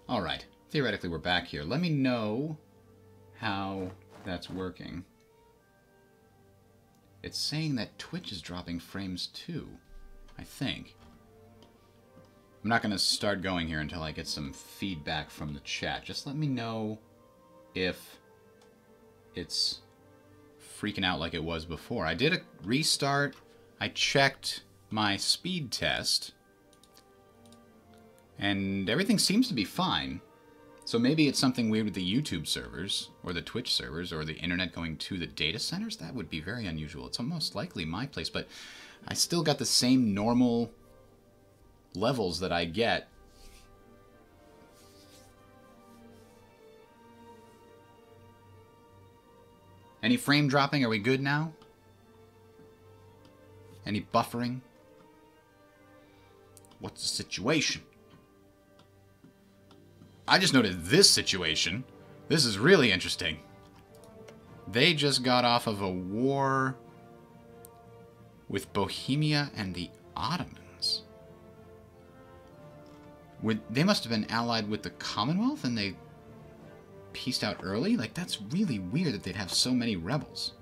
Alright, theoretically we're back here. Let me know how that's working. It's saying that Twitch is dropping frames too, I think. I'm not going to start going here until I get some feedback from the chat. Just let me know if it's freaking out like it was before. I did a restart. I checked my speed test. And everything seems to be fine. So maybe it's something weird with the YouTube servers, or the Twitch servers, or the internet going to the data centers. That would be very unusual. It's almost likely my place, but I still got the same normal levels that I get. Any frame dropping? Are we good now? Any buffering? What's the situation? I just noted this situation. This is really interesting. They just got off of a war with Bohemia and the Ottomans. They must have been allied with the Commonwealth and they pieced out early? Like, that's really weird that they'd have so many rebels.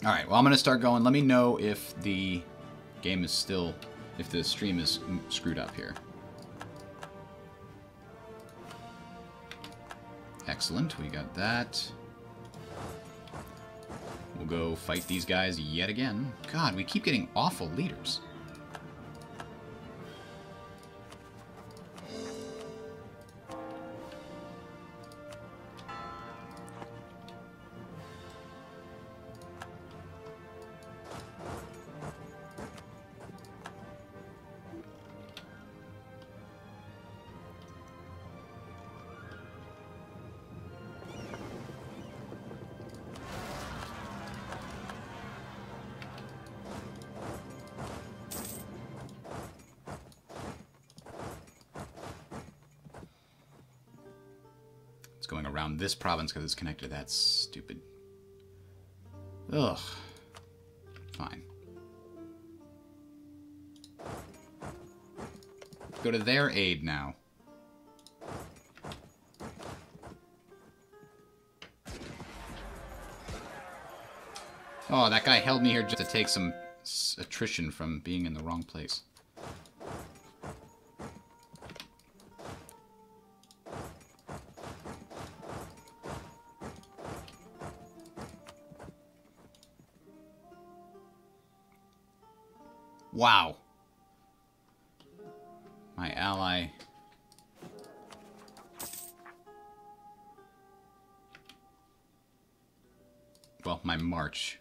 Alright, well, I'm going to start going. Let me know if the game is still... if the stream is screwed up here. Excellent, we got that. We'll go fight these guys yet again. God, we keep getting awful leaders. Going around this province because it's connected to that stupid... Ugh. Fine. Go to their aid now. Oh, that guy held me here just to take some attrition from being in the wrong place. Wow. My ally. Well, my march.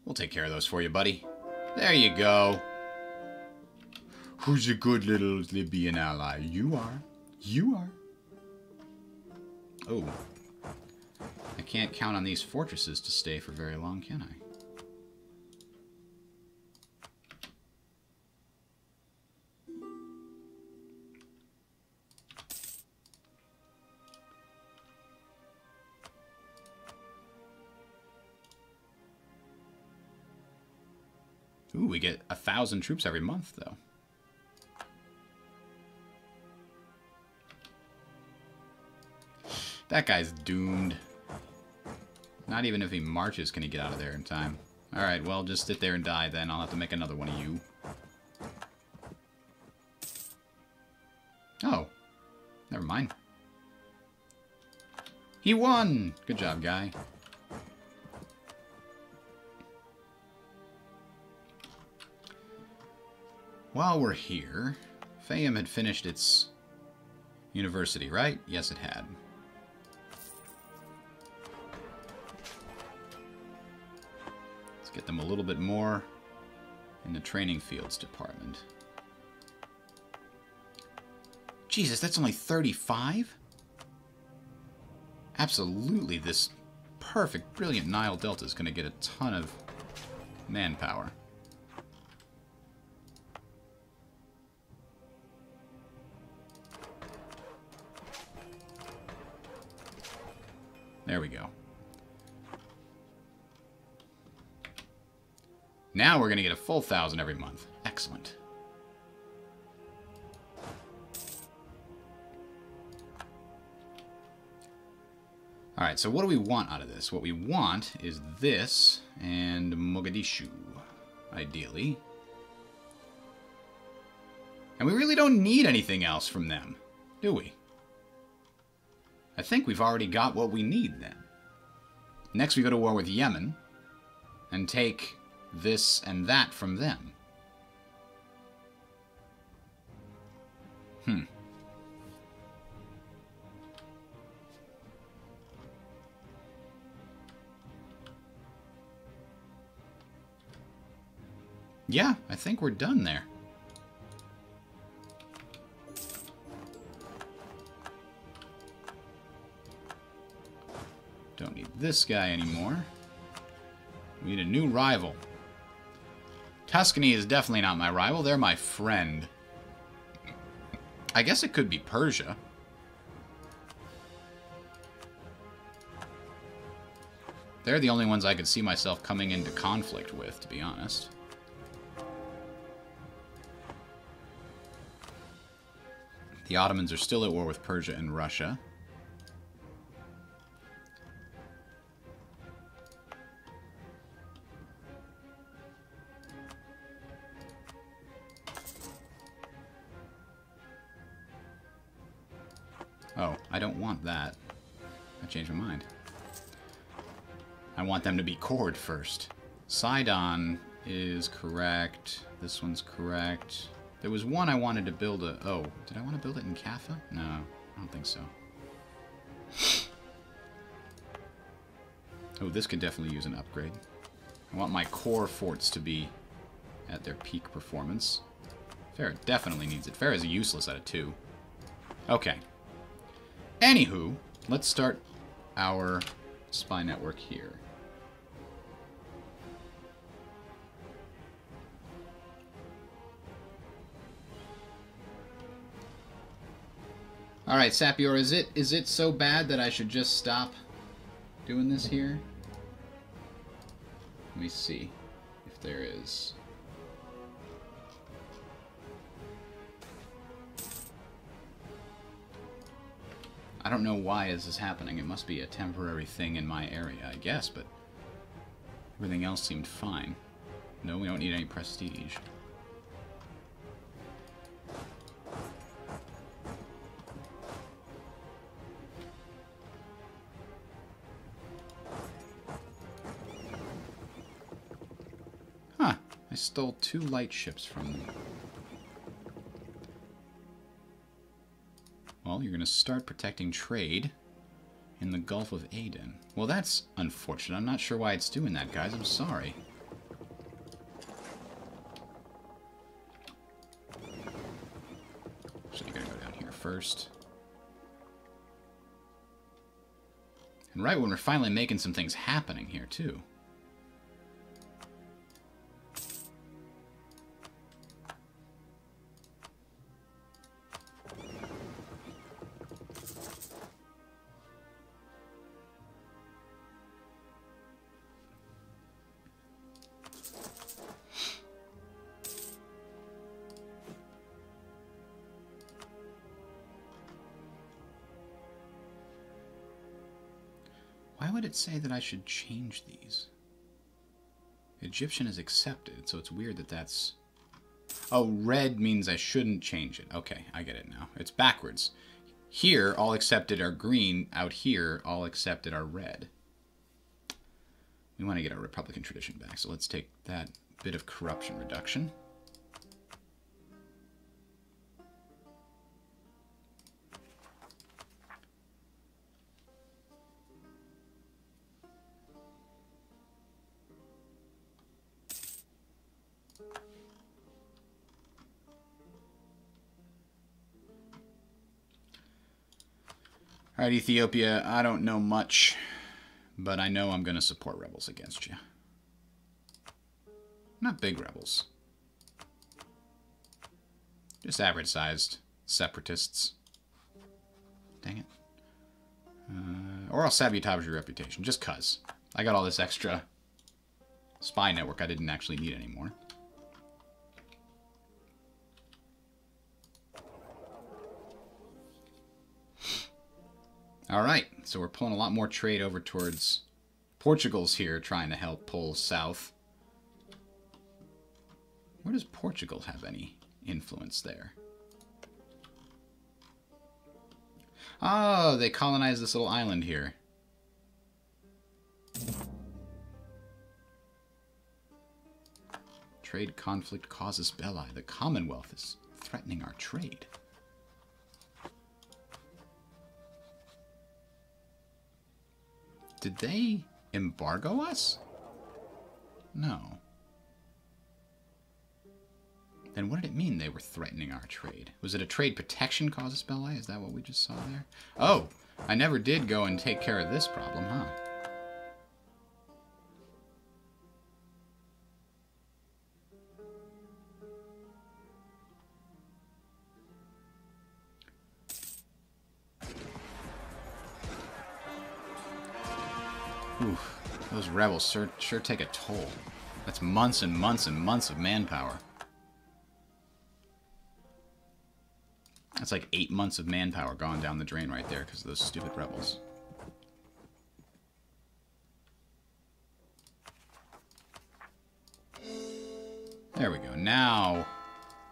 We'll take care of those for you, buddy. There you go. Who's a good little Libyan ally? You are. You are. Oh. I can't count on these fortresses to stay for very long, can I? Ooh, we get 1,000 troops every month, though. That guy's doomed. Not even if he marches can he get out of there in time. Alright, well, just sit there and die then. I'll have to make another one of you. Oh. Never mind. He won! Good job, guy. While we're here, Fayum had finished its university, right? Yes, it had. Let's get them a little bit more in the training fields department. Jesus, that's only 35? Absolutely, this perfect, brilliant Nile Delta is going to get a ton of manpower. There we go. Now we're going to get a full 1,000 every month. Excellent. Alright, so what do we want out of this? What we want is this and Mogadishu, ideally. And we really don't need anything else from them, do we? I think we've already got what we need then. Next we go to war with Yemen and take this and that from them. Yeah, I think we're done there. Don't need this guy anymore. We need a new rival. Tuscany is definitely not my rival. They're my friend. I guess it could be Persia. They're the only ones I could see myself coming into conflict with, to be honest. The Ottomans are still at war with Persia and Russia. Oh, I don't want that. I changed my mind. I want them to be cored first. Sidon is correct. This one's correct. There was one I wanted to build a... Oh, did I want to build it in Kaffa? No, I don't think so. Oh, this could definitely use an upgrade. I want my core forts to be at their peak performance. Farah definitely needs it. Farah is useless out of 2. Okay. Anywho, let's start our spy network here. Alright, Sapior, is it so bad that I should just stop doing this here? Let me see if there is. I don't know why this is happening. It must be a temporary thing in my area, I guess, but everything else seemed fine. No, we don't need any prestige. Huh. I stole 2 light ships from them. Well, you're going to start protecting trade in the Gulf of Aden. Well, that's unfortunate. I'm not sure why it's doing that, guys. I'm sorry. So you're going to go down here first. And right when we're finally making some things happening here, too. Why would it say that I should change these? Egyptian is accepted, so it's weird that that's... Oh, red means I shouldn't change it. Okay, I get it now. It's backwards. Here, all accepted are green. Out here, all accepted are red. We want to get our Republican tradition back, so let's take that bit of corruption reduction. Alright, Ethiopia, I don't know much, but I know I'm going to support rebels against you. Not big rebels. Just average-sized separatists. Dang it. Or I'll sabotage your reputation, just 'cause. I got all this extra Spy network I didn't actually need anymore. Alright, so we're pulling a lot more trade over towards... Portugal's here, trying to help pull south. Where does Portugal have any influence there? Oh, they colonized this little island here. Trade conflict causes belli. The Commonwealth is threatening our trade. Did they embargo us? No. Then what did it mean they were threatening our trade? Was it a trade protection causes belli? Is that what we just saw there? Oh, I never did go and take care of this problem, huh? Oof, those rebels sure take a toll. That's months and months and months of manpower. That's like 8 months of manpower gone down the drain right there because of those stupid rebels. There we go. Now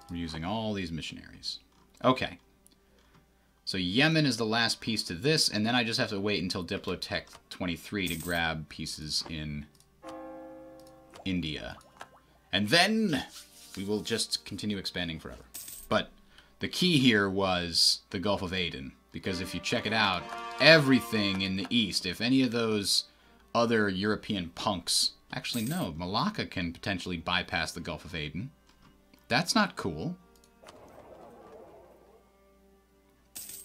we're using all these missionaries. Okay. So Yemen is the last piece to this, and then I just have to wait until Diplotech 23 to grab pieces in India. And then we will just continue expanding forever. But the key here was the Gulf of Aden, because if you check it out, everything in the east, if any of those other European punks... Actually, no, Malacca can potentially bypass the Gulf of Aden. That's not cool.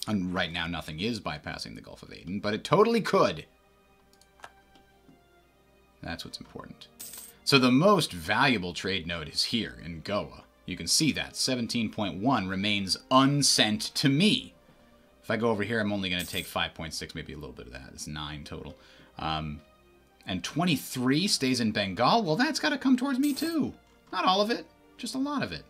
And right now, nothing is bypassing the Gulf of Aden, but it totally could. That's what's important. So the most valuable trade node is here in Goa. You can see that. 17.1 remains unsent to me. If I go over here, I'm only going to take 5.6, maybe a little bit of that. It's 9 total. And 23 stays in Bengal. Well, that's got to come towards me, too. Not all of it, just a lot of it.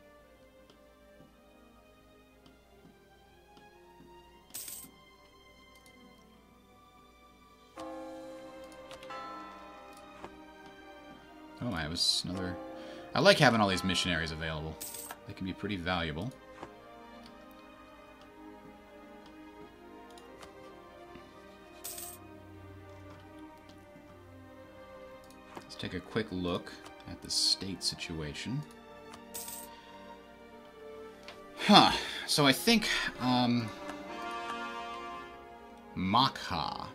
Oh, I was another... I like having all these missionaries available. They can be pretty valuable. Let's take a quick look at the state situation. Huh. So I think, Makha.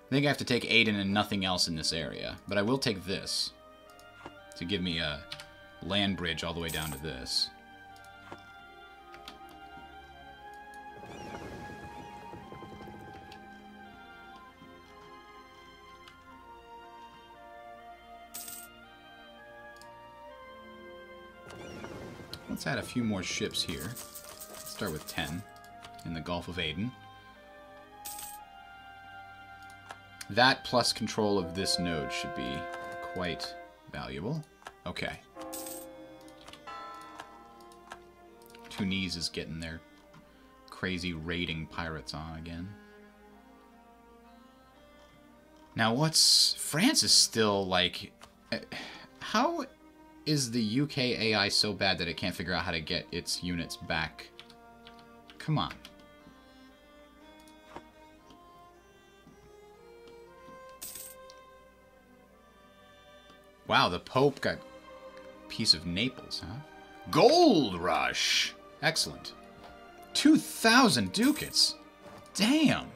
I think I have to take Aden and nothing else in this area. But I will take this to give me a land bridge all the way down to this. Let's add a few more ships here. Let's start with 10 in the Gulf of Aden. That plus control of this node should be quite valuable. Okay. Tunis is getting their crazy raiding pirates on again. Now what's... France is still like... How is the UK AI so bad that it can't figure out how to get its units back? Come on. Wow, the Pope got a piece of Naples, huh? Gold rush! Excellent. 2,000 ducats! Damn!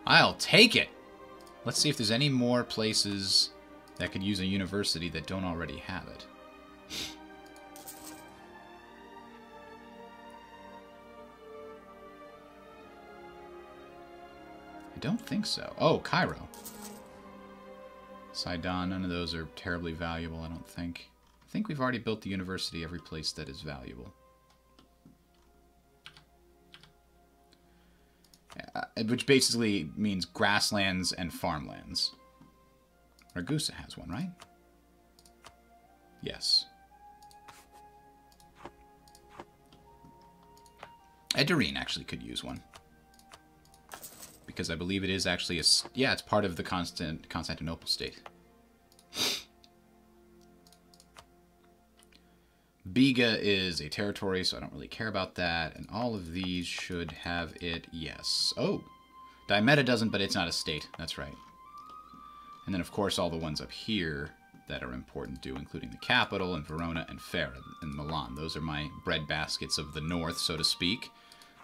I'll take it! Let's see if there's any more places that could use a university that don't already have it. I don't think so. Oh, Cairo. Sidon, none of those are terribly valuable, I don't think. I think we've already built the university every place that is valuable. which basically means grasslands and farmlands. Ragusa has one, right? Yes. Serene actually could use one. Because I believe it is actually a... Yeah, it's part of the Constantinople state. Biga is a territory, so I don't really care about that. And all of these should have it, yes. Oh! Diomeda doesn't, but it's not a state. That's right. And then, of course, all the ones up here that are important do, including the capital, and Verona, and Ferrara, and Milan. Those are my bread baskets of the north, so to speak.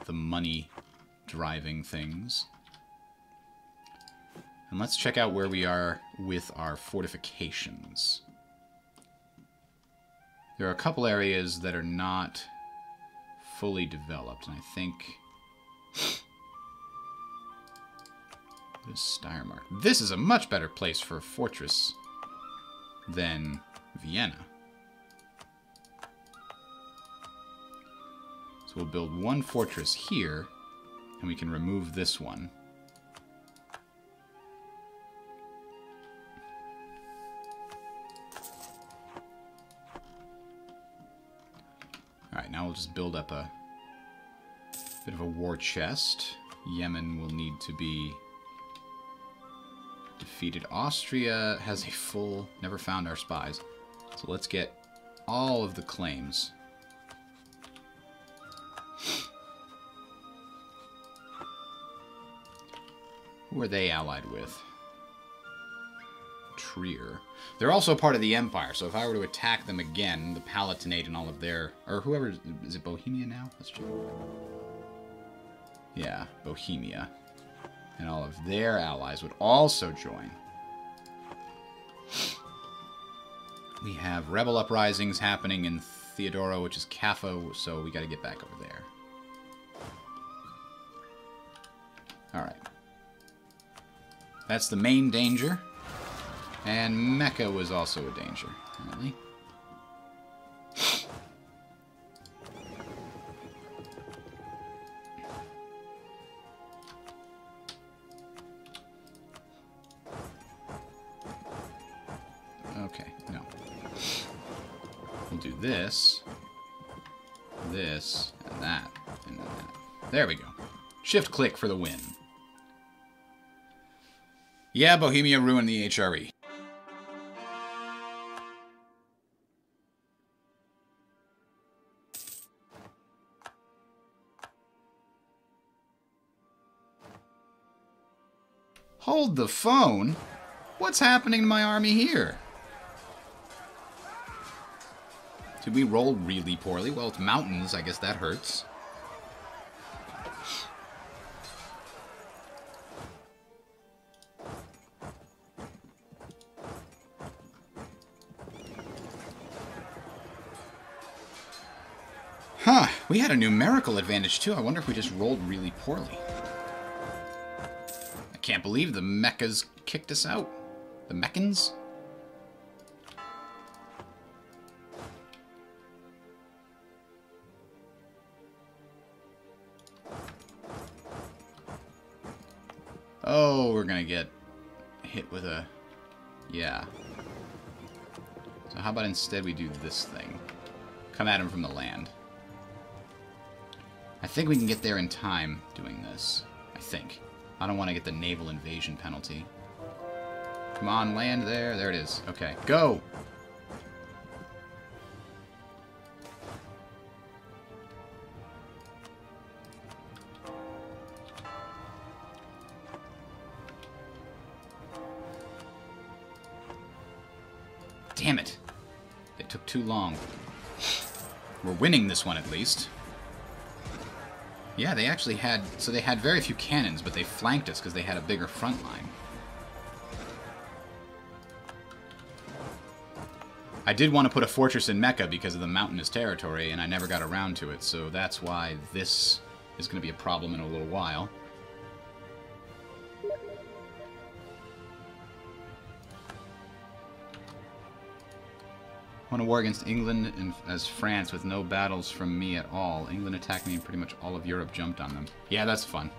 The money-driving things. And let's check out where we are with our fortifications. There are a couple areas that are not fully developed, and I think... What is Steiermark? This is a much better place for a fortress than Vienna. So we'll build one fortress here, and we can remove this one. Alright, now we'll just build up a bit of a war chest. Yemen will need to be defeated. Austria has a full... Never found our spies. So let's get all of the claims. Who are they allied with? Trier. They're also part of the Empire, so if I were to attack them again, the Palatinate and all of their... Or whoever... Is it Bohemia now? Let's check. Yeah, Bohemia. And all of their allies would also join. We have rebel uprisings happening in Theodora, which is Caffo, so we gotta get back over there. Alright. That's the main danger. And Mecca was also a danger, apparently. Okay, no. We'll do this, this, and that, and then that. There we go. Shift-click for the win. Yeah, Bohemia ruined the HRE. Hold the phone? What's happening to my army here? Did we roll really poorly? Well, it's mountains. I guess that hurts. Huh. We had a numerical advantage, too. I wonder if we just rolled really poorly. I can't believe the Mechas kicked us out. The Meccans? Oh, we're gonna get hit with a... Yeah. So how about instead we do this thing? Come at him from the land. I think we can get there in time doing this. I think. I don't want to get the naval invasion penalty. Come on, land there. There it is. Okay, go! Damn it. It took too long. We're winning this one, at least. Yeah, they actually had... So they had very few cannons, but they flanked us because they had a bigger front line. I did want to put a fortress in Mecca because of the mountainous territory, and I never got around to it, so that's why this is going to be a problem in a little while. Won a war against England and as France with no battles from me at all. England attacked me and pretty much all of Europe jumped on them. Yeah, that's fun.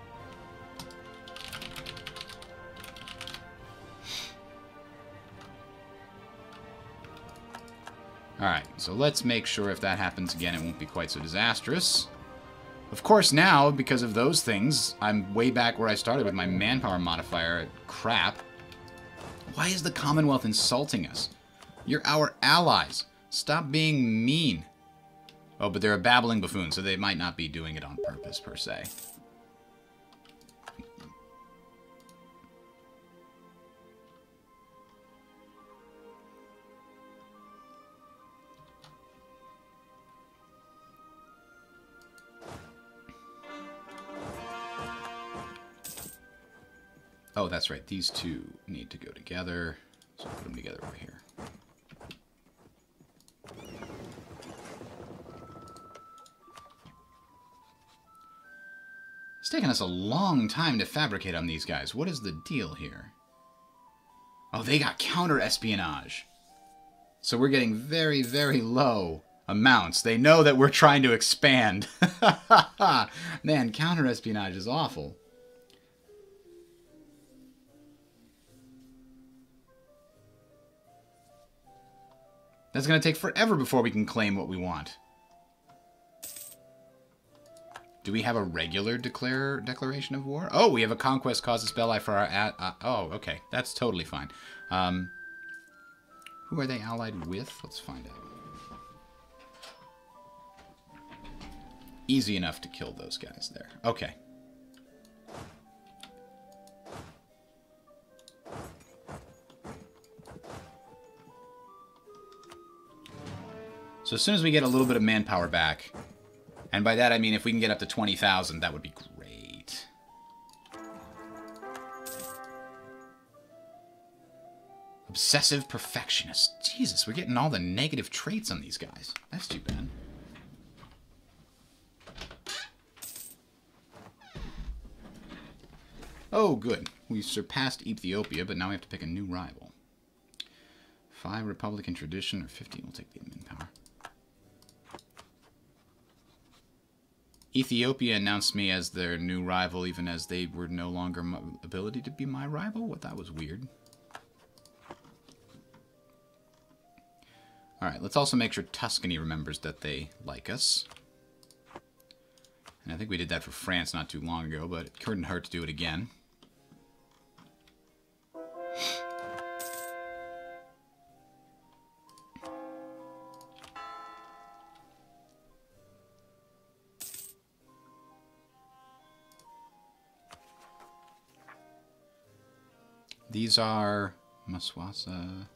Alright, so let's make sure if that happens again, it won't be quite so disastrous. Of course, now, because of those things, I'm way back where I started with my manpower modifier. Crap. Why is the Commonwealth insulting us? You're our allies. Stop being mean. Oh, but they're a babbling buffoon, so they might not be doing it on purpose, per se. Oh, that's right. These two need to go together. So I'll put them together over here. It's taken us a long time to fabricate on these guys. What is the deal here? Oh, they got counter-espionage. So we're getting very, very low amounts. They know that we're trying to expand. Man, counter-espionage is awful. That's going to take forever before we can claim what we want. Do we have a regular declaration of war? Oh, we have a conquest causes belli for our... oh, okay. That's totally fine. Who are they allied with? Let's find out. Easy enough to kill those guys there. Okay. So as soon as we get a little bit of manpower back, and by that I mean if we can get up to 20,000, that would be great. Obsessive perfectionist. Jesus, we're getting all the negative traits on these guys. That's too bad. Oh, good. We surpassed Ethiopia, but now we have to pick a new rival. 5 Republican tradition, or 15. We'll take the admin power. Ethiopia announced me as their new rival, even as they were no longer ability to be my rival? Well, that was weird. Alright, let's also make sure Tuscany remembers that they like us. And I think we did that for France not too long ago, but it couldn't hurt to do it again. These are Maswasa.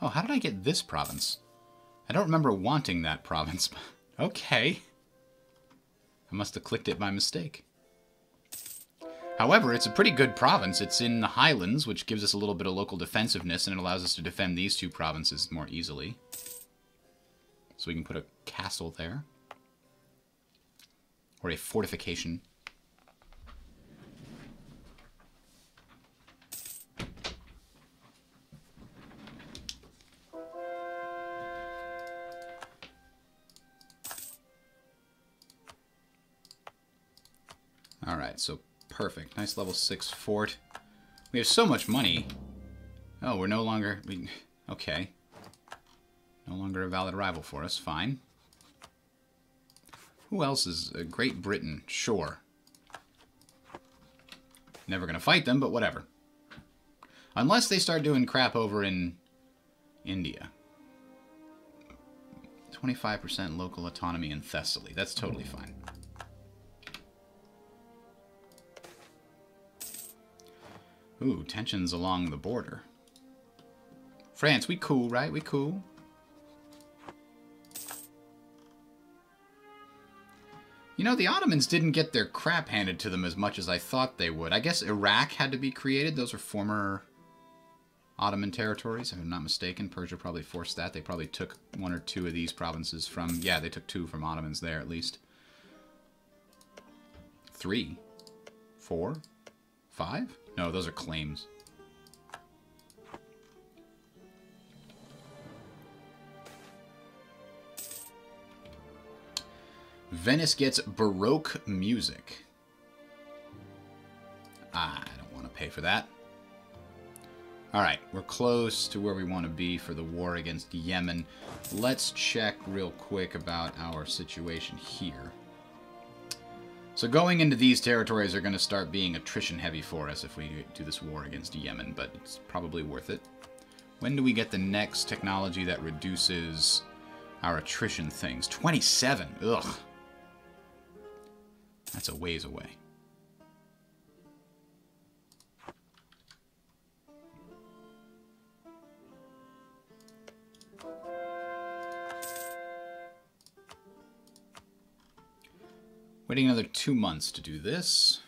Oh, how did I get this province? I don't remember wanting that province. Okay. I must have clicked it by mistake. However, it's a pretty good province. It's in the highlands, which gives us a little bit of local defensiveness, and it allows us to defend these two provinces more easily. So we can put a castle there. Or a fortification. Alright, so perfect. Nice level 6 fort. We have so much money. Oh, we're no longer... okay. No longer a valid rival for us. Fine. Who else is... Great Britain. Sure. Never gonna fight them, but whatever. Unless they start doing crap over in India. 25% local autonomy in Thessaly. That's totally fine. Ooh, tensions along the border. France, we cool, right? We cool. You know, the Ottomans didn't get their crap handed to them as much as I thought they would. I guess Iraq had to be created. Those are former Ottoman territories, if I'm not mistaken. Persia probably forced that. They probably took 1 or 2 of these provinces from... Yeah, they took 2 from Ottomans there, at least. 3? 4? 5? No, those are claims. Venice gets Baroque music. I don't want to pay for that. Alright, we're close to where we want to be for the war against Yemen. Let's check real quick about our situation here. So going into these territories are going to start being attrition heavy for us if we do this war against Yemen, but it's probably worth it. When do we get the next technology that reduces our attrition things? 27! Ugh. That's a ways away. Waiting another 2 months to do this.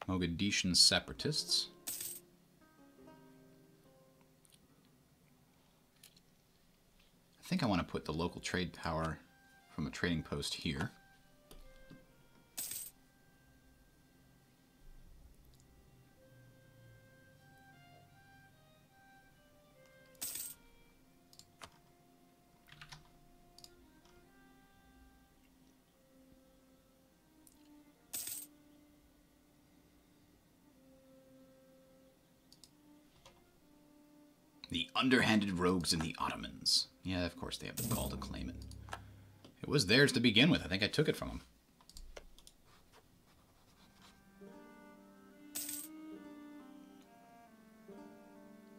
Mogadishan separatists. I think I want to put the local trade power from a trading post here. The underhanded rogues and the Ottomans. Yeah, of course they have the call to claim it. It was theirs to begin with. I think I took it from them.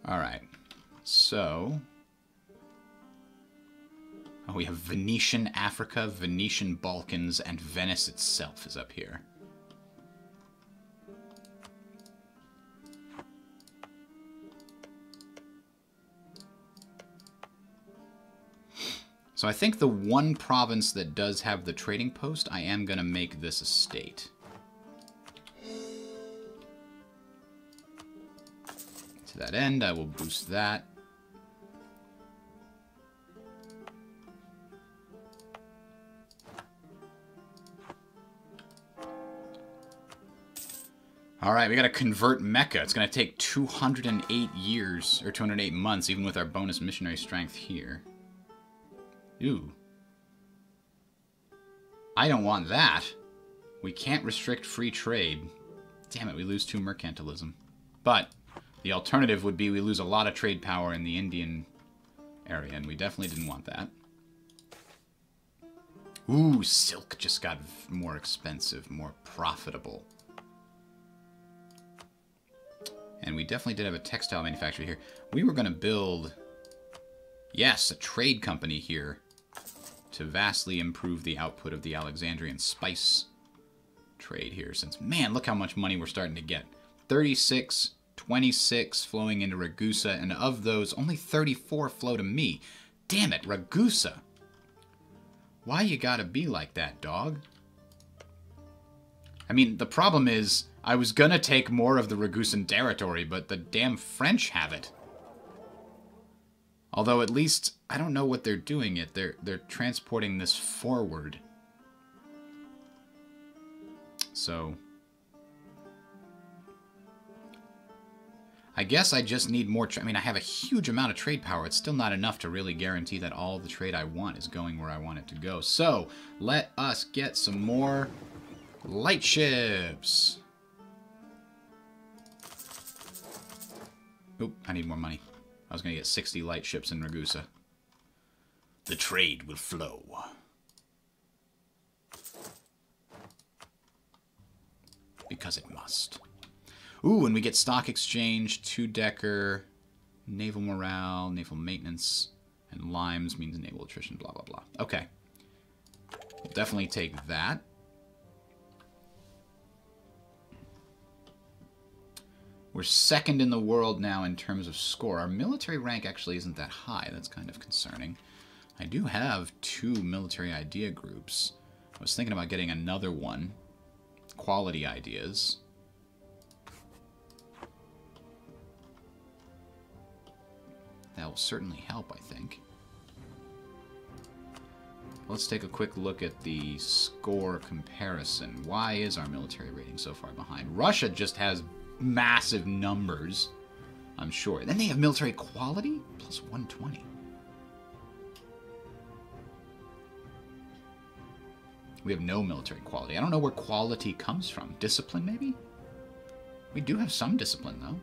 Alright. So... oh, we have Venetian Africa, Venetian Balkans, and Venice itself is up here. So I think the one province that does have the trading post, I am going to make this a state. To that end, I will boost that. Alright, we gotta convert Mecca. It's gonna take 208 years, or 208 months, even with our bonus missionary strength here. Ooh. I don't want that. We can't restrict free trade. Damn it, we lose 2 mercantilism. But the alternative would be we lose a lot of trade power in the Indian area, and we definitely didn't want that. Ooh, silk just got more expensive, more profitable. And we definitely did have a textile manufacturer here. We were going to build, yes, a trade company here to vastly improve the output of the Alexandrian spice trade here. Since, man, look how much money we're starting to get. 36, 26 flowing into Ragusa, and of those, only 34 flow to me. Damn it, Ragusa. Why you gotta be like that, dog? I mean, the problem is, I was gonna take more of the Ragusan territory, but the damn French have it. Although at least, I don't know what they're doing yet. They're transporting this forward. So... I guess I just need more... I mean, I have a huge amount of trade power. It's still not enough to really guarantee that all the trade I want is going where I want it to go. So, let us get some more light ships. Oop, I need more money. I was going to get 60 light ships in Ragusa. The trade will flow. Because it must. Ooh, and we get stock exchange, 2-decker, naval morale, naval maintenance, and limes means naval attrition, blah, blah, blah. Okay. We'll definitely take that. We're second in the world now in terms of score. Our military rank actually isn't that high. That's kind of concerning. I do have 2 military idea groups. I was thinking about getting another one. Quality ideas. That will certainly help, I think. Let's take a quick look at the score comparison. Why is our military rating so far behind? Russia just has massive numbers, I'm sure. Then they have military quality? Plus 120. We have no military quality. I don't know where quality comes from. Discipline, maybe? We do have some discipline, though.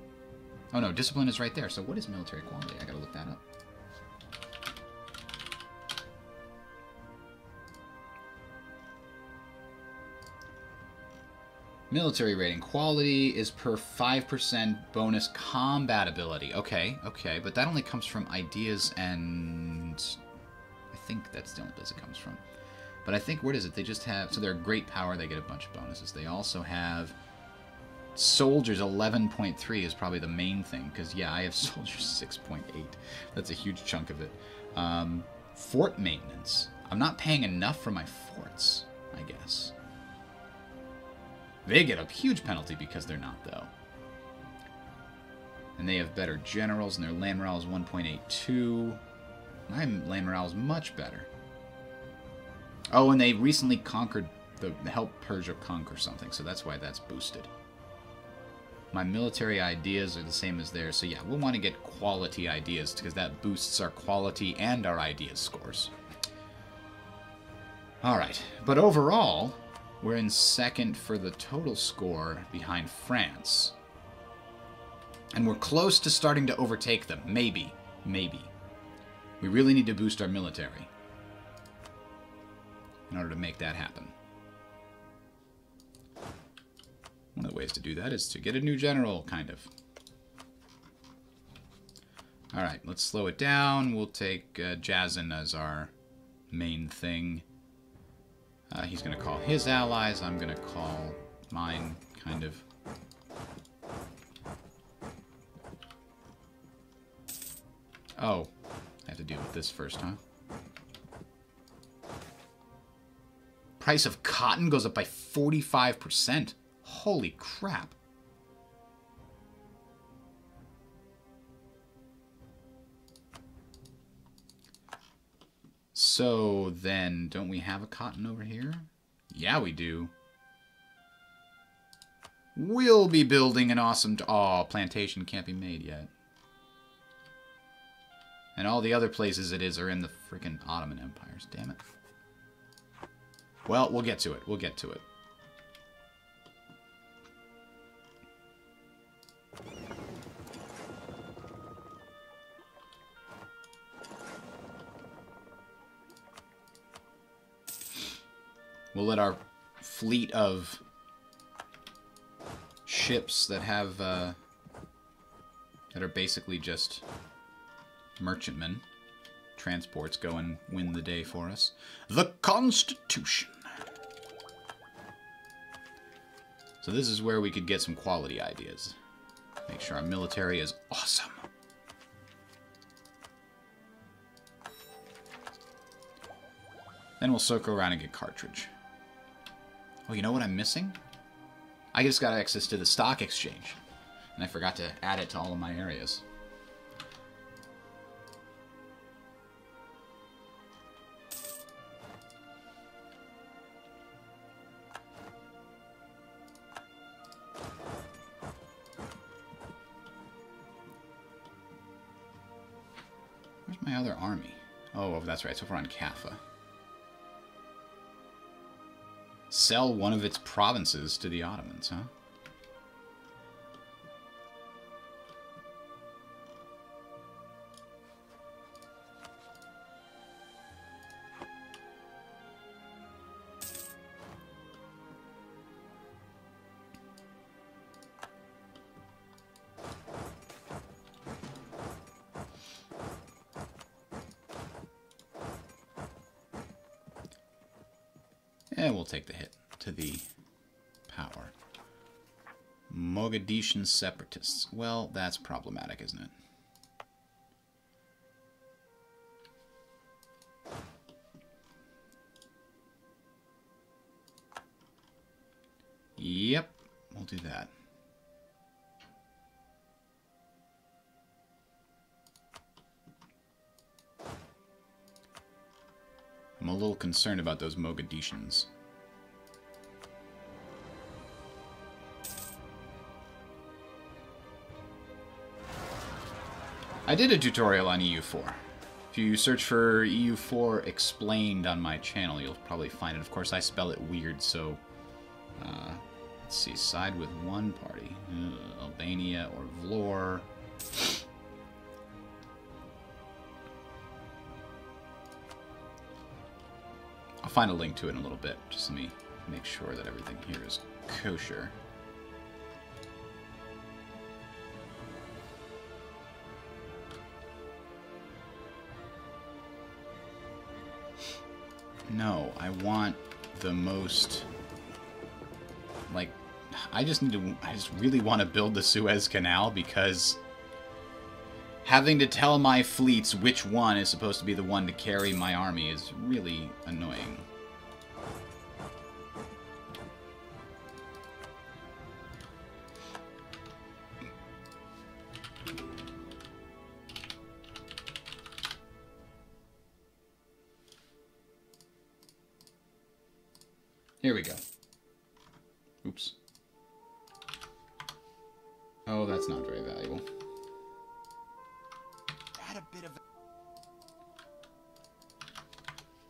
Oh, no, discipline is right there. So what is military quality? I gotta look that up. Military rating. Quality is per 5% bonus combat ability. Okay, okay, but that only comes from ideas and... I think that's the only place it comes from. But I think, what is it? They just have... So they're great power, they get a bunch of bonuses. They also have... Soldiers 11.3 is probably the main thing, because, yeah, I have soldiers 6.8. That's a huge chunk of it. Fort maintenance. I'm not paying enough for my forts, I guess. They get a huge penalty because they're not, though. And they have better generals, and their land morale is 1.82. My land morale is much better. Oh, and they recently conquered, helped Persia conquer something, so that's why that's boosted. My military ideas are the same as theirs, so yeah, we'll want to get quality ideas, because that boosts our quality and our ideas scores. Alright, but overall... We're in second for the total score behind France. And we're close to starting to overtake them. Maybe. Maybe. We really need to boost our military in order to make that happen. One of the ways to do that is to get a new general, kind of. Alright, let's slow it down. We'll take Jazin as our main thing. He's going to call his allies. I'm going to call mine, kind of. Oh, I have to deal with this first, huh? Price of cotton goes up by 45%. Holy crap. So then, don't we have a cotton over here? Yeah, we do. We'll be building an awesome... Aw, plantation can't be made yet. And all the other places it is are in the freaking Ottoman empires. Damn it. Well, we'll get to it. We'll get to it. We'll let our fleet of ships that have, that are basically just merchantmen, transports, go and win the day for us. The Constitution. So this is where we could get some quality ideas. Make sure our military is awesome. Then we'll circle around and get cartridge. Oh, you know what I'm missing? I just got access to the stock exchange. And I forgot to add it to all of my areas. Where's my other army? Oh, that's right. So we're on Kaffa. Sell one of its provinces to the Ottomans, huh? And we'll take the hit to the power. Mogadishan separatists. Well, that's problematic, isn't it? Yep, we'll do that. I'm a little concerned about those Mogadishans. I did a tutorial on EU4. If If you search for EU4 explained on my channel, you'll probably find it. Of course, I spell it weird, so... let's see, side with one party. Albania or Vlor. I'll find a link to it in a little bit. Just let me make sure that everything here is kosher. No, I want the most... Like, I just really want to build the Suez Canal because having to tell my fleets which one is supposed to be the one to carry my army is really annoying. Here we go. Oops. Oh, that's not very valuable.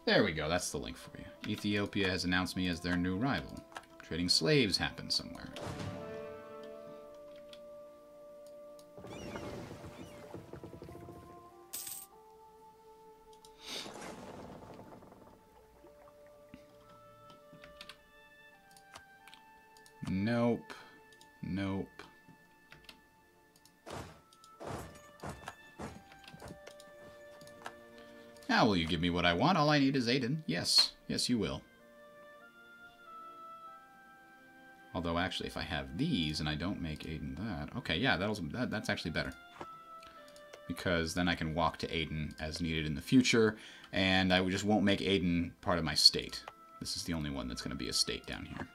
There we go, that's the link for you. Ethiopia has announced me as their new rival. Trading slaves happens somewhere. Nope. Nope. Now will you give me what I want? All I need is Aiden. Yes. Yes, you will. Although, actually, if I have these and I don't make Aiden that... Okay, yeah, that's actually better. Because then I can walk to Aiden as needed in the future, and I just won't make Aiden part of my state. This is the only one that's going to be a state down here.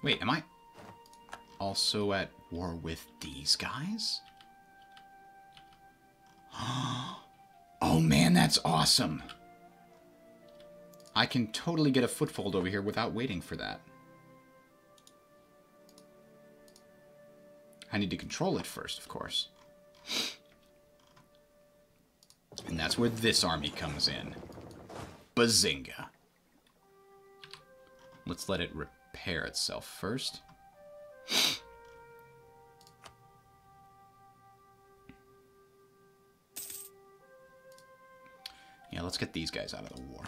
Wait, am I also at war with these guys? Oh man, that's awesome! I can totally get a foothold over here without waiting for that. I need to control it first, of course. And that's where this army comes in. Bazinga. Let's let it repair itself first. Yeah, let's get these guys out of the war.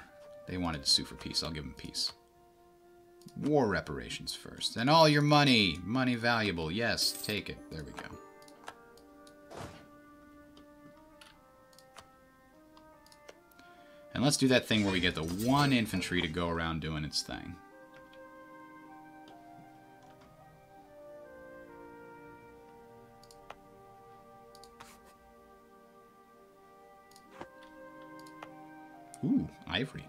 They wanted to sue for peace. I'll give them peace. War reparations first. And all your money. Money valuable. Yes, take it. There we go. And let's do that thing where we get the one infantry to go around doing its thing. Ooh, ivory.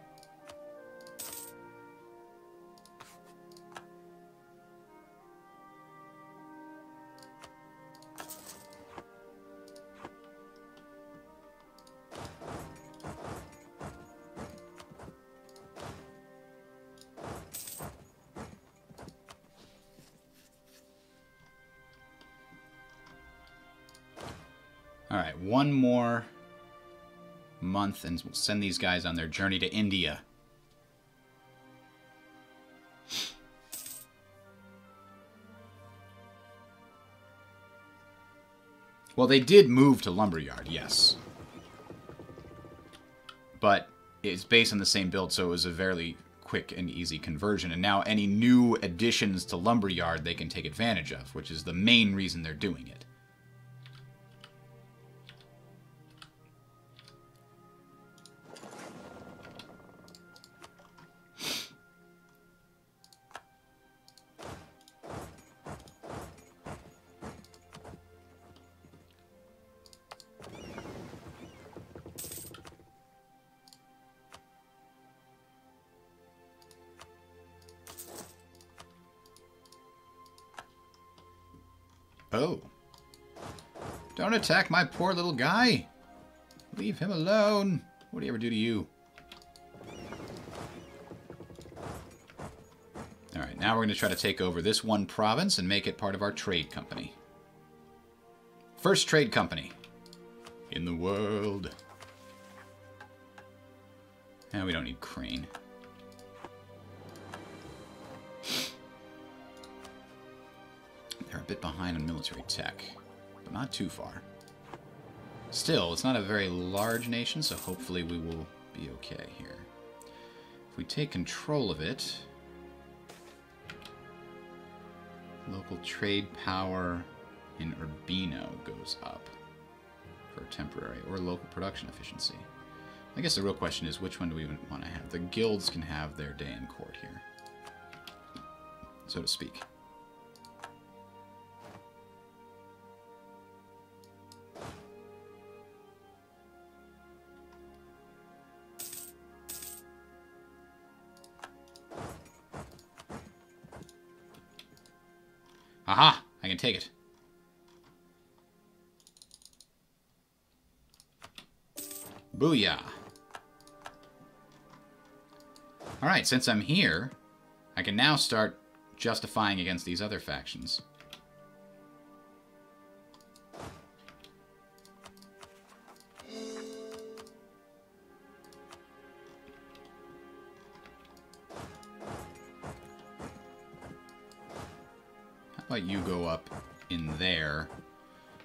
All right, one more month and we'll send these guys on their journey to India. Well, they did move to Lumberyard, yes. But it's based on the same build, so it was a very quick and easy conversion. And now any new additions to Lumberyard they can take advantage of, which is the main reason they're doing it. Oh. Don't attack my poor little guy. Leave him alone. What did he ever do to you? Alright, now we're going to try to take over this one province and make it part of our trade company. First trade company in the world. Now we don't need Crane. They're a bit behind on military tech, but not too far. Still, it's not a very large nation, so hopefully we will be okay here. If we take control of it, local trade power in Urbino goes up for temporary, or local production efficiency. I guess the real question is, which one do we even want to have? The guilds can have their day in court here, so to speak. Aha! I can take it. Booyah! Alright, since I'm here, I can now start justifying against these other factions. How about you go up in there,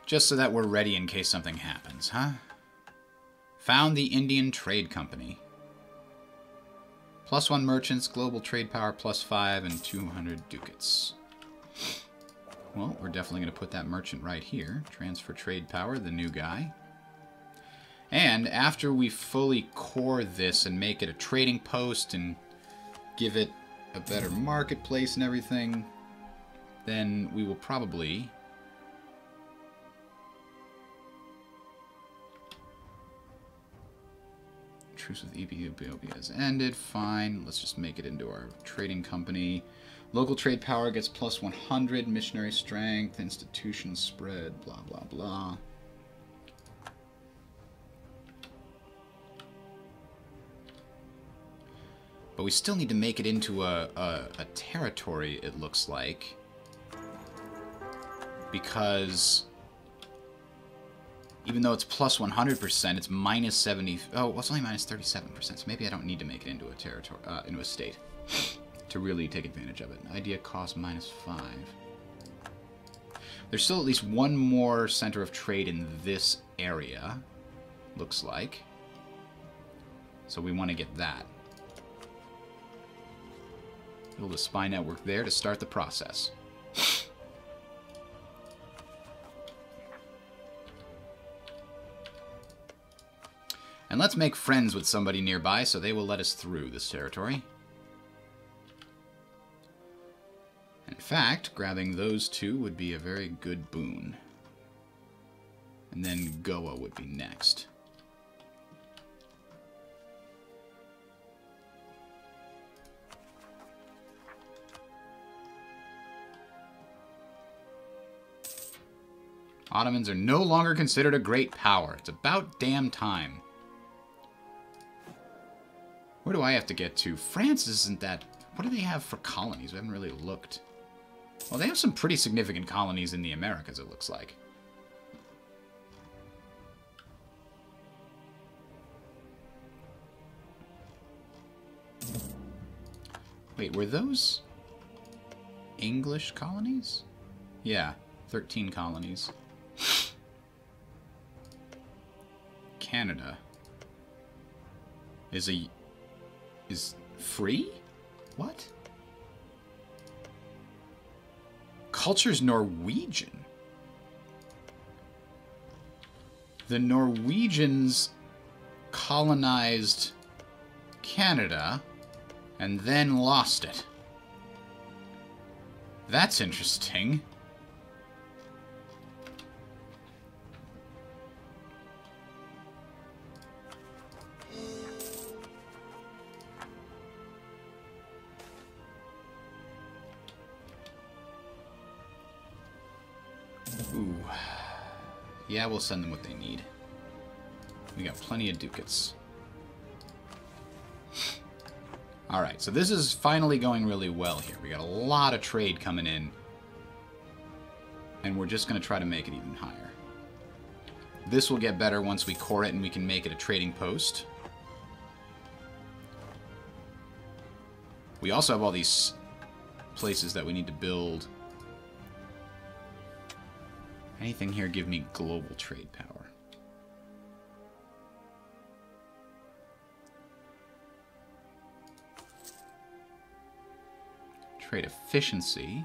just so that we're ready in case something happens, huh? Found the Indian Trade Company. +1 merchants, global trade power +5, and 200 ducats. Well, we're definitely going to put that merchant right here. Transfer trade power, the new guy. And after we fully core this and make it a trading post and give it a better marketplace and everything, then we will probably... Truce with Ethiopia has ended. Fine. Let's just make it into our trading company. Local trade power gets +100. Missionary strength. Institution spread. Blah, blah, blah. But we still need to make it into a territory, it looks like. Because... even though it's +100%, it's -70. Oh, well, it's only -37%. So maybe I don't need to make it into a territory, into a state, to really take advantage of it. Idea cost -5. There's still at least one more center of trade in this area, looks like. So we want to get that. Build a spy network there to start the process. And let's make friends with somebody nearby so they will let us through this territory. In fact, grabbing those two would be a very good boon. And then Goa would be next. Ottomans are no longer considered a great power. It's about damn time. Where do I have to get to? France isn't that... what do they have for colonies? We haven't really looked. Well, they have some pretty significant colonies in the Americas, it looks like. Wait, were those English colonies? Yeah, 13 colonies. Canada is free? What? Culture's Norwegian. The Norwegians colonized Canada and then lost it. That's interesting. Ooh. Yeah, we'll send them what they need. We got plenty of ducats. Alright, so this is finally going really well here. We got a lot of trade coming in. And we're just going to try to make it even higher. This will get better once we core it and we can make it a trading post. We also have all these places that we need to build. Anything here give me global trade power? Trade efficiency.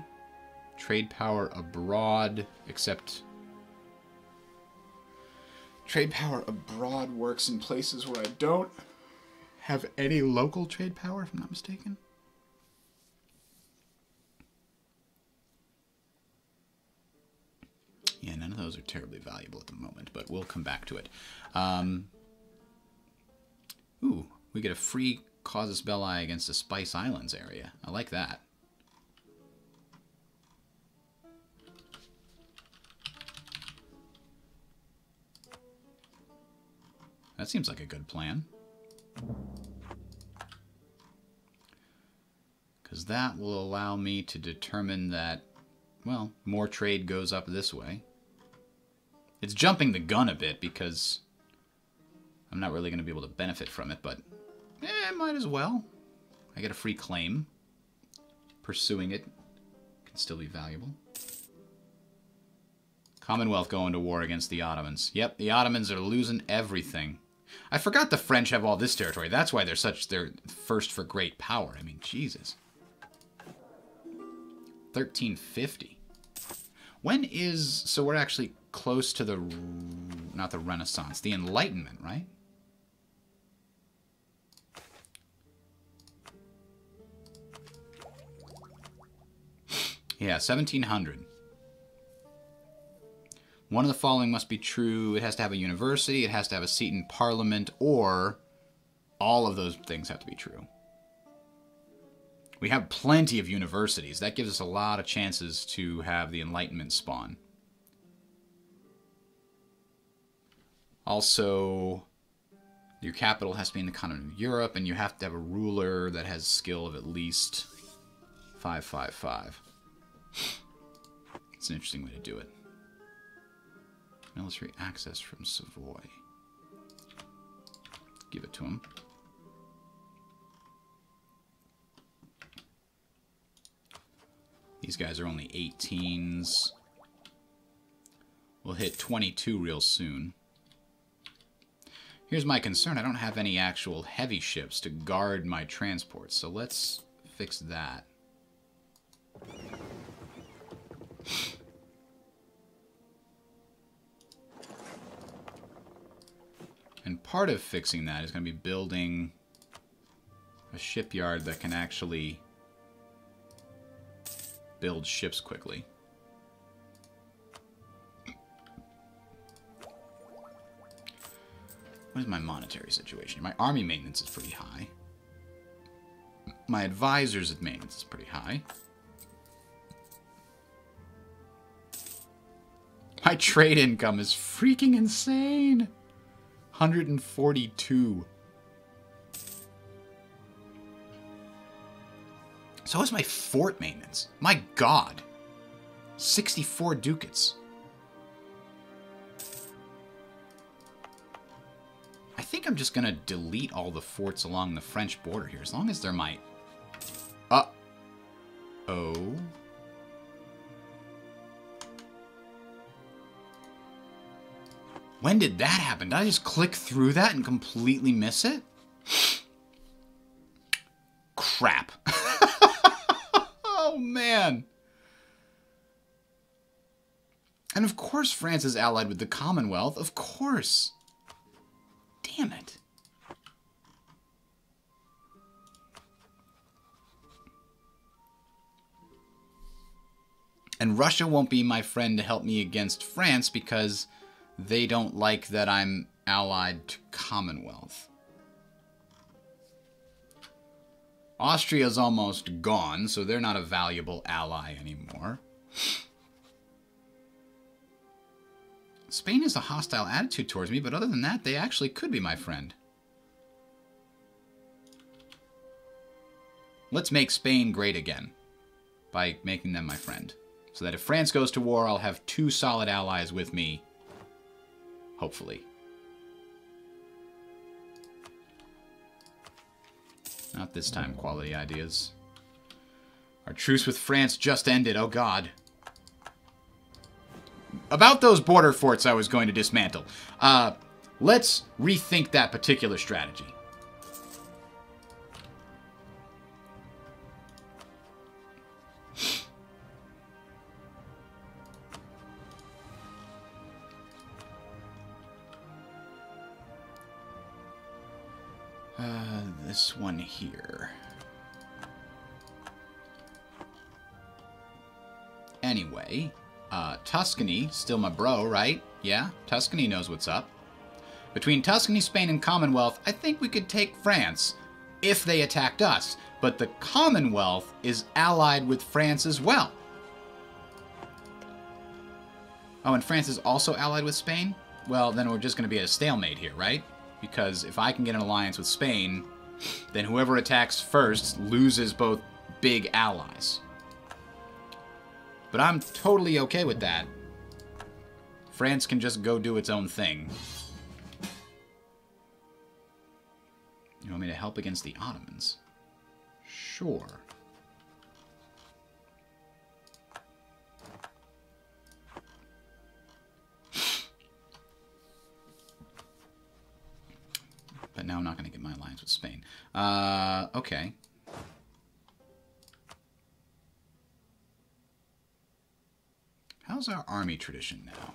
Trade power abroad, except... Trade power abroad works in places where I don't have any local trade power, if I'm not mistaken. Yeah, none of those are terribly valuable at the moment, but we'll come back to it. Ooh, we get a free Casus Belli against the Spice Islands area. I like that. That seems like a good plan. Because that will allow me to determine that, well, more trade goes up this way. It's jumping the gun a bit because I'm not really going to be able to benefit from it, but might as well. I get a free claim. Pursuing it can still be valuable. Commonwealth going to war against the Ottomans. Yep, the Ottomans are losing everything. I forgot the French have all this territory. That's why they're first for great power. I mean, Jesus. 1350. When is... So we're actually close to the... Not the Renaissance. The Enlightenment, right? Yeah, 1700. One of the following must be true. It has to have a university, it has to have a seat in parliament, or all of those things have to be true. We have plenty of universities. That gives us a lot of chances to have the Enlightenment spawn. Also, your capital has to be in the continent of Europe, and you have to have a ruler that has skill of at least 555. It's an interesting way to do it. Military access from Savoy. Give it to him. These guys are only 18s. We'll hit 22 real soon. Here's my concern. I don't have any actual heavy ships to guard my transports, so let's fix that. And part of fixing that is going to be building a shipyard that can actually build ships quickly. What is my monetary situation? My army maintenance is pretty high. My advisors' maintenance is pretty high. My trade income is freaking insane. 142. So is my fort maintenance. My God. 64 ducats. I think I'm just going to delete all the forts along the French border here, as long as they're my... Uh-oh. When did that happen? Did I just click through that and completely miss it? Crap. Oh, man. And of course France is allied with the Commonwealth. Of course. Damn it. And Russia won't be my friend to help me against France because they don't like that I'm allied to Commonwealth. Austria's almost gone, so they're not a valuable ally anymore. Spain has a hostile attitude towards me, but other than that, they actually could be my friend. Let's make Spain great again by making them my friend. So that if France goes to war, I'll have 2 solid allies with me. Hopefully. Not this time, quality ideas. Our truce with France just ended. Oh, God. About those border forts I was going to dismantle. Let's rethink that particular strategy. This one here. Anyway, Tuscany, still my bro, right? Yeah, Tuscany knows what's up. Between Tuscany, Spain, and Commonwealth, I think we could take France if they attacked us. But the Commonwealth is allied with France as well. Oh, and France is also allied with Spain? Well, then we're just going to be at a stalemate here, right? Because if I can get an alliance with Spain, then whoever attacks first loses both big allies. But I'm totally okay with that. France can just go do its own thing. You want me to help against the Ottomans? Sure. But now I'm not going to get my alliance with Spain. Okay. How's our army tradition now?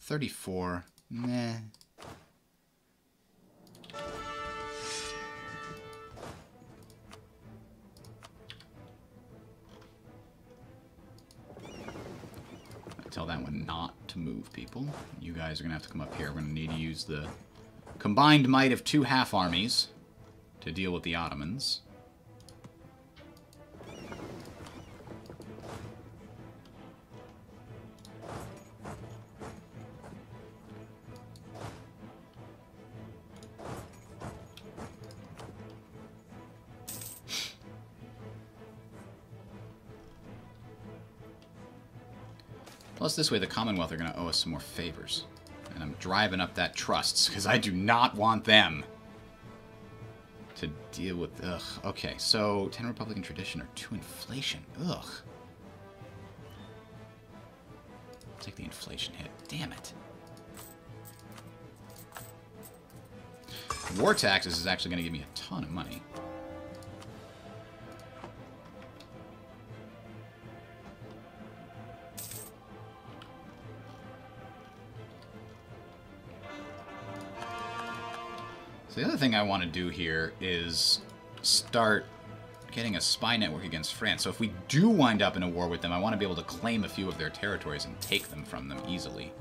34. Meh. Tell that one not to move, people. You guys are going to have to come up here. We're going to need to use the combined might of 2 half armies to deal with the Ottomans. Plus, this way the Commonwealth are going to owe us some more favors. And I'm driving up that trusts, because I do not want them to deal with... Ugh. Okay, so 10 Republican tradition or 2 inflation. Ugh. Take the inflation hit. Damn it. War taxes is actually going to give me a ton of money. So the other thing I want to do here is start getting a spy network against France. So if we do wind up in a war with them, I want to be able to claim a few of their territories and take them from them easily.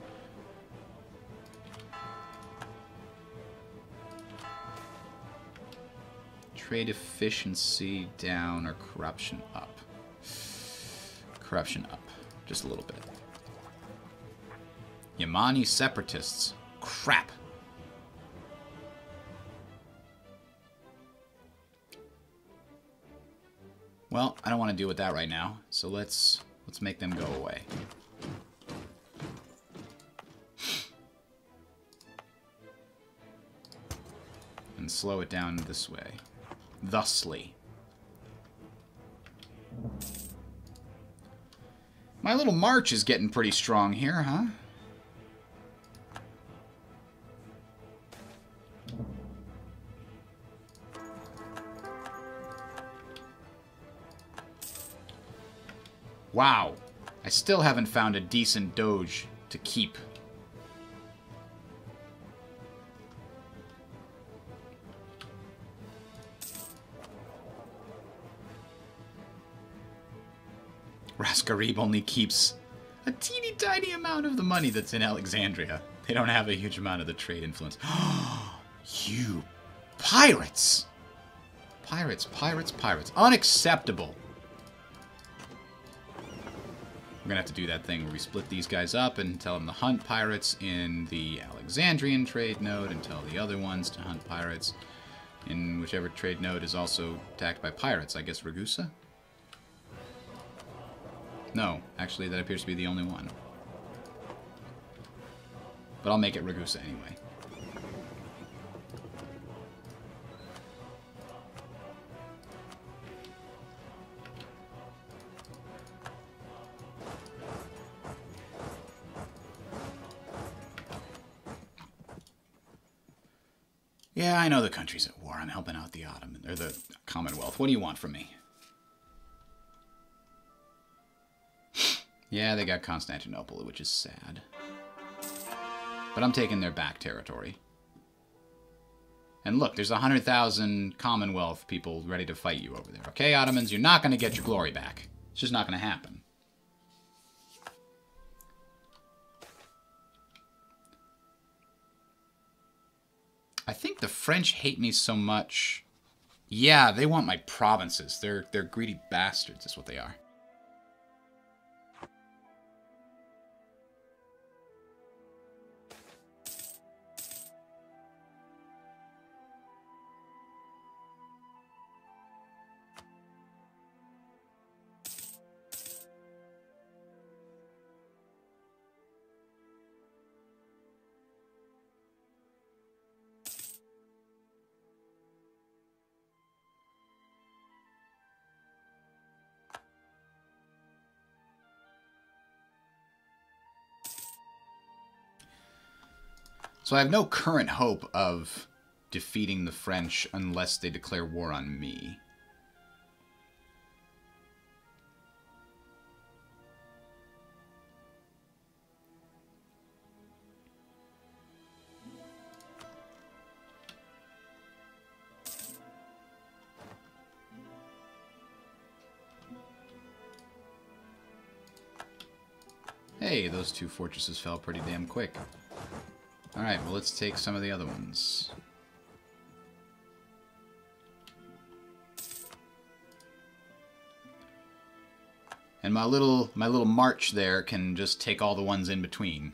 Trade efficiency down or corruption up? Corruption up. Just a little bit. Yemeni separatists. Crap. Well, I don't want to deal with that right now, so let's make them go away. And slow it down this way. Thusly. My little march is getting pretty strong here, huh? Wow, I still haven't found a decent doge to keep. Rascarib only keeps a teeny tiny amount of the money that's in Alexandria. They don't have a huge amount of the trade influence. You pirates! Pirates, pirates, pirates. Unacceptable. We're going to have to do that thing where we split these guys up and tell them to hunt pirates in the Alexandrian trade node and tell the other ones to hunt pirates in whichever trade node is also attacked by pirates. I guess Ragusa? No, actually that appears to be the only one. But I'll make it Ragusa anyway. Yeah, I know the country's at war. I'm helping out the Ottoman, or the Commonwealth. What do you want from me? Yeah, they got Constantinople, which is sad. But I'm taking their back territory. And look, there's 100,000 Commonwealth people ready to fight you over there. Okay, Ottomans, you're not going to get your glory back. It's just not going to happen. I think the French hate me so much. Yeah, they want my provinces. They're greedy bastards, is what they are. So I have no current hope of defeating the French unless they declare war on me. Hey, those two fortresses fell pretty damn quick. Alright, well let's take some of the other ones. And my little march there can just take all the ones in between.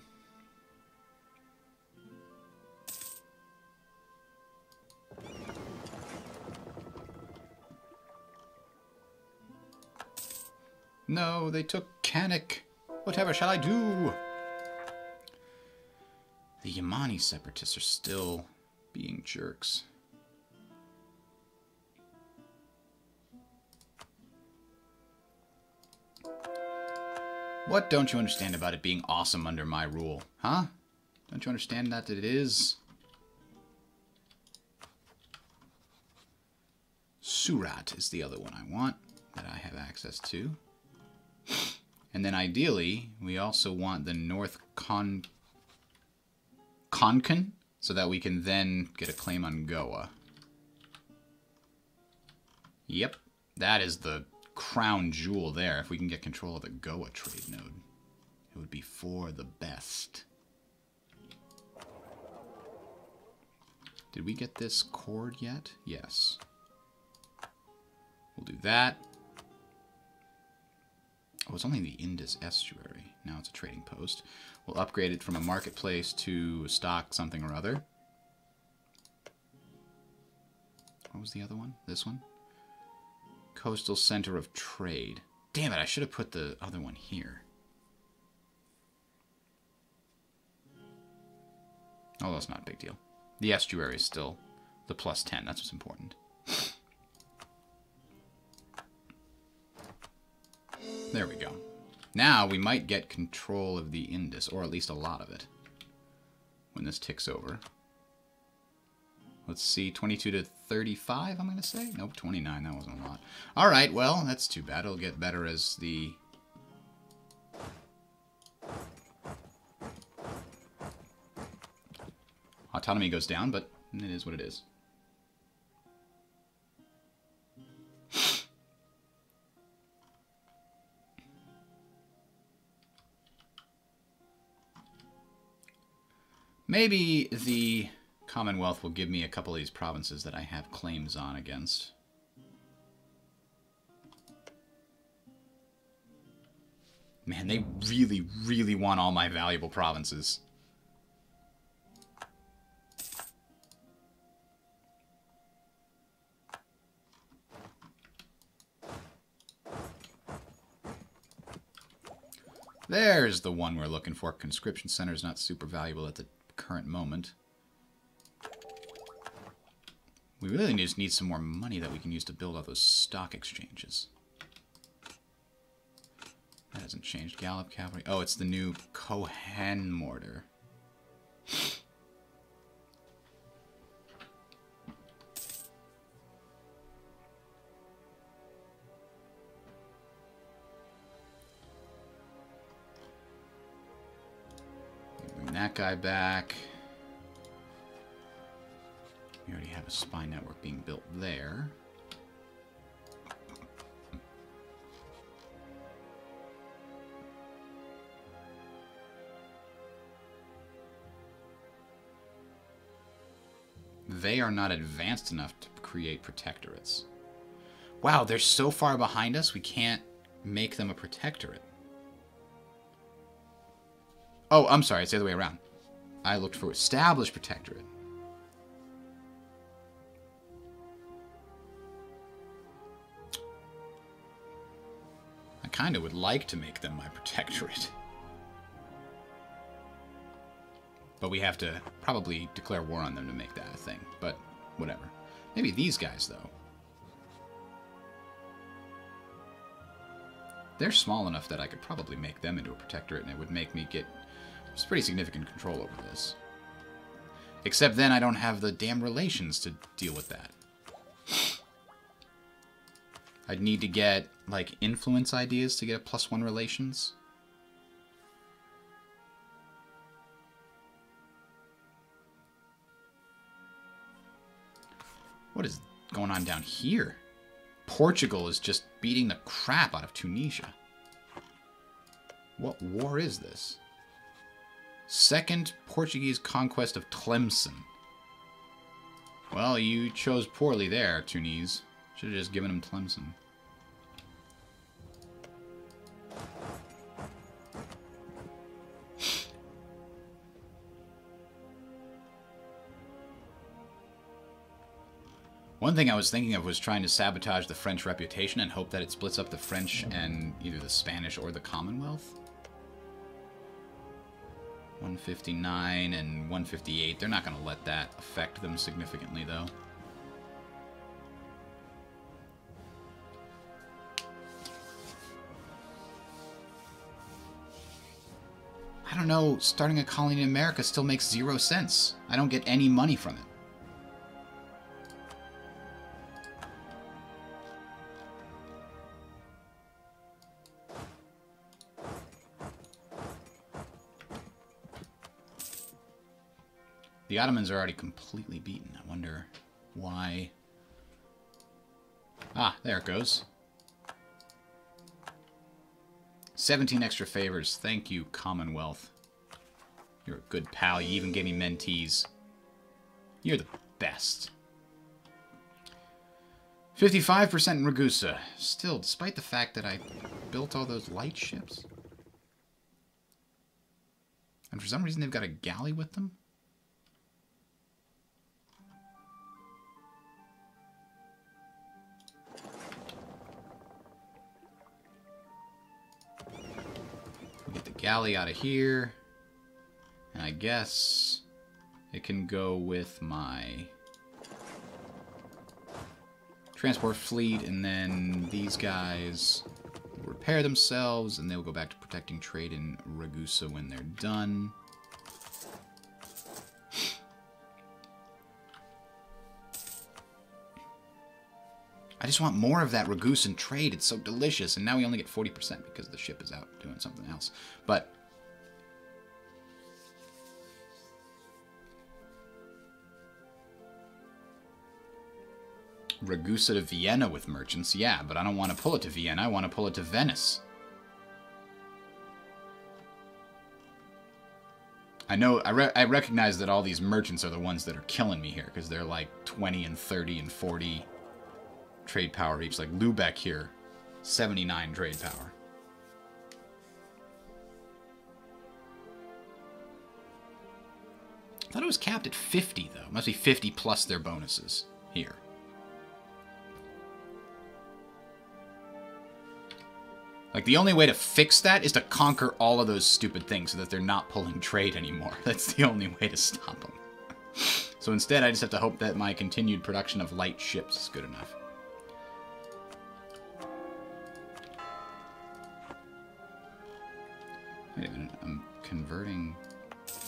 No, they took Canik. Whatever shall I do? The Yemeni separatists are still being jerks. What don't you understand about it being awesome under my rule? Huh? Don't you understand that it is? Surat is the other one I want, that I have access to. And then ideally, we also want the North Konkan, so that we can then get a claim on Goa. Yep, that is the crown jewel there. If we can get control of the Goa trade node, it would be for the best. Did we get this cord yet? Yes. We'll do that. Oh, it's only the Indus estuary. Now it's a trading post. We'll upgrade it from a marketplace to stock something or other. What was the other one? This one? Coastal Center of Trade. Damn it, I should have put the other one here. Oh, that's not a big deal. The estuary is still the +10. That's what's important. There we go. Now we might get control of the Indus, or at least a lot of it, when this ticks over. Let's see, 22 to 35, I'm going to say? Nope, 29, that wasn't a lot. Alright, well, that's too bad. It'll get better as the... autonomy goes down, but it is what it is. Maybe the Commonwealth will give me a couple of these provinces that I have claims on against. Man, they really, really want all my valuable provinces. There's the one we're looking for. Conscription Center is not super valuable at the current moment. We really just need some more money that we can use to build all those stock exchanges. That hasn't changed. Gallop Cavalry. Oh, it's the new Kohan mortar. Bring that guy back. We already have a spy network being built there. They are not advanced enough to create protectorates. Wow, they're so far behind us, we can't make them a protectorate. Oh, I'm sorry, it's the other way around. I looked for established protectorate. I kind of would like to make them my protectorate. But we have to probably declare war on them to make that a thing. But whatever. Maybe these guys, though. They're small enough that I could probably make them into a protectorate, and it would make me get some pretty significant control over this. Except then I don't have the damn relations to deal with that. I'd need to get, like, influence ideas to get a +1 relations. What is going on down here? Portugal is just beating the crap out of Tunisia. What war is this? Second Portuguese conquest of Tlemcen. Well, you chose poorly there, Tunis. Should have just given him Tlemcen. One thing I was thinking of was trying to sabotage the French reputation and hope that it splits up the French and either the Spanish or the Commonwealth. 159 and 158. They're not going to let that affect them significantly, though. I don't know, starting a colony in America still makes 0 sense. I don't get any money from it. The Ottomans are already completely beaten. I wonder why. Ah, there it goes. 17 extra favors. Thank you, Commonwealth. You're a good pal. You even gave me mentees. You're the best. 55% in Ragusa. Still, despite the fact that I built all those light ships. And for some reason they've got a galley with them. Get the galley out of here. And I guess it can go with my transport fleet, and then these guys will repair themselves, and they'll go back to protecting trade in Ragusa when they're done. I just want more of that Ragusan trade. It's so delicious. And now we only get 40% because the ship is out doing something else. But Ragusa to Vienna with merchants, yeah, but I don't want to pull it to Vienna. I want to pull it to Venice. I know, I recognize that all these merchants are the ones that are killing me here, because they're like 20 and 30 and 40 trade power each. Like Lubeck here, 79 trade power. I thought it was capped at 50, though. It must be 50 plus their bonuses here. Like, the only way to fix that is to conquer all of those stupid things so that they're not pulling trade anymore. That's the only way to stop them. So instead, I just have to hope that my continued production of light ships is good enough. Wait a minute, I'm converting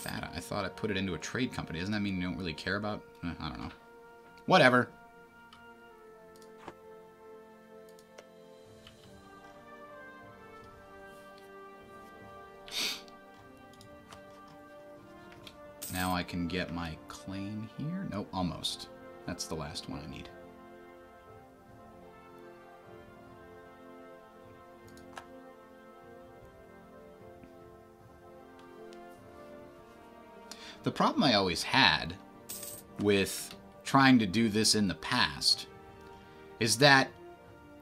that. I thought I put it into a trade company. Doesn't that mean you don't really care about? I don't know. Whatever. Now I can get my claim here. Nope, almost. That's the last one I need. The problem I always had with trying to do this in the past is that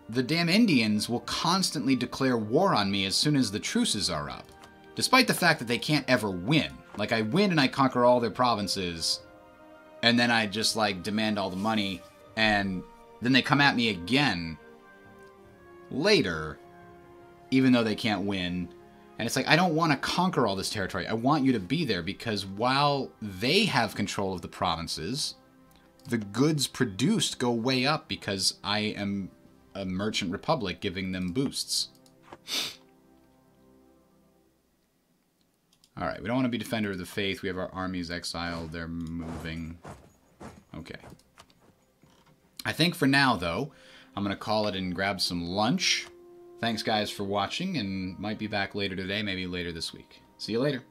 the damn Indians will constantly declare war on me as soon as the truces are up, despite the fact that they can't ever win. Like, I win and I conquer all their provinces, and then I just, like, demand all the money, and then they come at me again later, even though they can't win. And it's like, I don't want to conquer all this territory. I want you to be there, because while they have control of the provinces, the goods produced go way up because I am a merchant republic giving them boosts. Alright, we don't want to be Defender of the Faith. We have our armies exiled. They're moving. Okay. I think for now, though, I'm going to call it and grab some lunch. Thanks, guys, for watching, and might be back later today, maybe later this week. See you later.